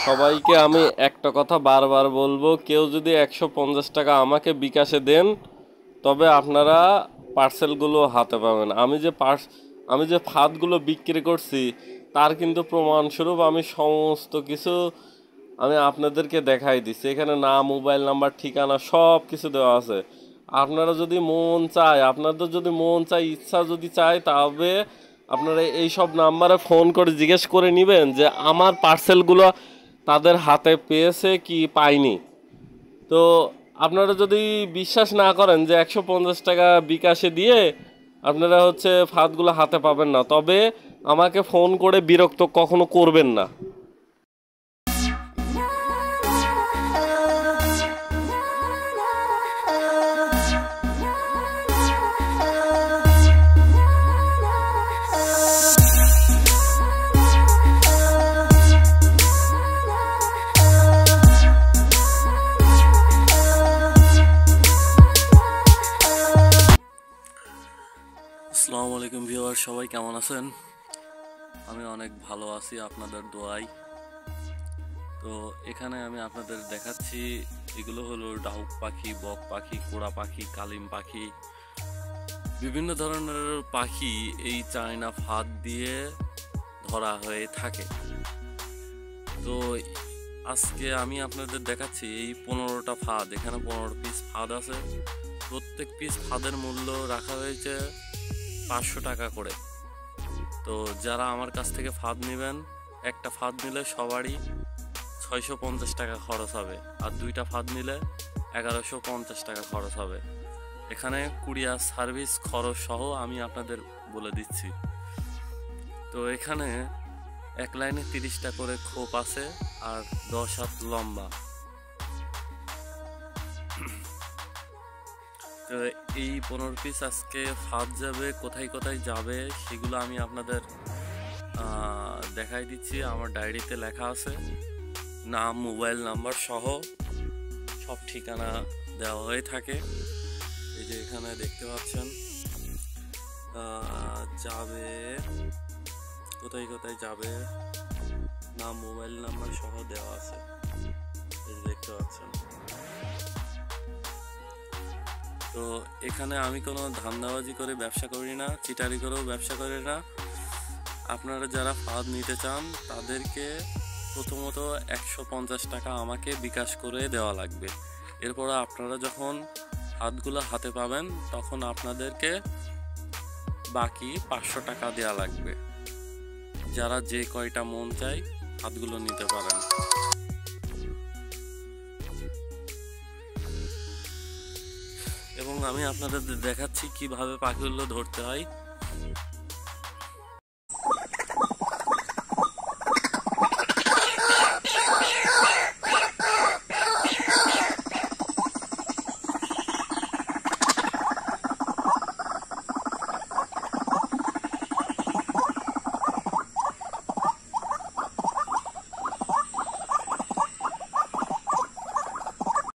সবাইকে আমি একটা কথা বারবার বলবো, কেউ যদি 150 টাকা আমাকে বিকাশে দেন তবে আপনারা পার্সেলগুলো হাতে পাবেন। আমি যে ফাঁদগুলো বিক্রি করছি তার কিন্তু প্রমাণস্বরূপ আমি সমস্ত কিছু আমি আপনাদেরকে দেখাই দিচ্ছি। এখানে নাম, মোবাইল নাম্বার, ঠিকানা সব কিছু দেওয়া আছে। আপনারা যদি মন চায়, আপনাদের যদি মন চায়, ইচ্ছা যদি চায়, তবে আপনারা এই সব নাম্বারে ফোন করে জিজ্ঞেস করে নেবেন যে আমার পার্সেলগুলো তাদের হাতে পেয়েছে কি পায়নি। তো আপনারা যদি বিশ্বাস না করেন যে 150 টাকা বিকাশে দিয়ে আপনারা ফাঁদগুলো হাতে পাবেন না, তবে আমাকে ফোন করে বিরক্ত কখনো করবেন না। আসসালামু আলাইকুম ভিউয়ার, সবাই কেমন আছেন? আমি অনেক ভালো আছি আপনাদের দোয়ায়। তো এখানে আমি আপনাদের দেখাচ্ছি, এগুলো হলো ডাহুক পাখি, বক পাখি, কোড়া পাখি, কালিম পাখি, বিভিন্ন ধরনের পাখি এই চায়না ফাঁদ দিয়ে ধরা হয়ে থাকে। তো আজকে আমি আপনাদের দেখাচ্ছি এই 15টা ফাঁদ। এখানে 15 পিস ফাঁদ আছে। প্রত্যেক পিস ফাঁদের মূল্য রাখা হয়েছে 500 টাকা করে। তো যারা আমার কাছ থেকে ফাঁদ নেবেন, একটা ফাঁদ নিলে সবারই 650 টাকা খরচ হবে, আর 2টা ফাঁদ নিলে 1150 টাকা খরচ হবে। এখানে কুরিয়ার সার্ভিস খরচ সহ আমি আপনাদের বলে দিচ্ছি। তো এখানে এক লাইনে 30টা করে খোপ আছে আর 10 হাত লম্বা। তো এই 15 পিস আজকে ফাঁদ যাবে, কোথায় কোথায় যাবে সেগুলো আমি আপনাদের দেখাই দিচ্ছি। আমার ডায়েরিতে লেখা আছে, নাম, মোবাইল নাম্বার সহ সব ঠিকানা দেওয়া হয়ে থাকে। এই যে এখানে দেখতে পাচ্ছেন যাবে, কোথায় কোথায় যাবে, নাম, মোবাইল নাম্বার সহ দেওয়া আছে। এই যে দেখতে পাচ্ছেন। তো এখানে আমি কোনো ধান্দাবাজি করে ব্যবসা করি না, চিটারি করেও ব্যবসা করি না। আপনারা যারা ফাঁদ নিতে চান তাদেরকে প্রথমত 150 টাকা আমাকে বিকাশ করে দেওয়া লাগবে। এরপর আপনারা যখন ফাঁদগুলো হাতে পাবেন তখন আপনাদেরকে বাকি 500 টাকা দেওয়া লাগবে। যারা যে কয়টা মন চায় ফাঁদগুলো নিতে পারেন। এবং আমি আপনাদের দেখাচ্ছি কিভাবে পাখিগুলো ধরতে হয়।